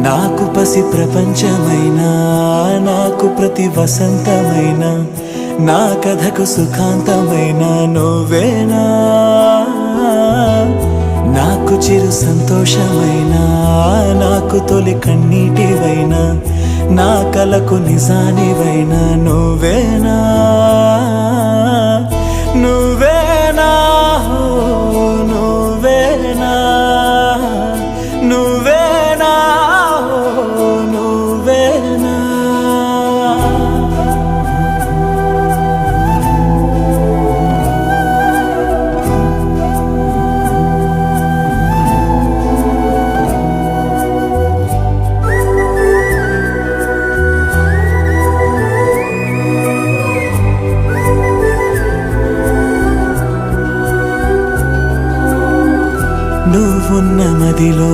నాకు పసి ప్రపంచమైనా, నాకు ప్రతి వసంతమైన, నా కథకు సుఖాంతమైన నువ్వేనా. నాకు చిరు సంతోషమైనా, నాకు తొలి కన్నీటివైనా, నా కలకు నిజానివైనా నువ్వేనా. నువ్వేనా నువ్వేనా నువ్వేనా నువ్వేనా. నువ్వున్న మదిలో,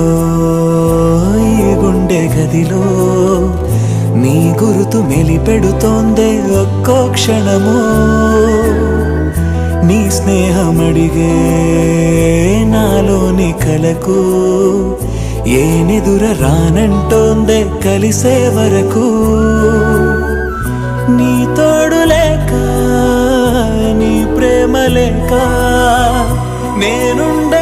ఈ గుండె గదిలో నీ గురుతు మెలిపెడుతోందే ఒక్కో క్షణము. నీ స్నేహమడిగే నాలోని కలకు ఏ నిదుర రానంటోందే కలిసే వరకు. నీ తోడు లేక, నీ ప్రేమ లేక నేనుండ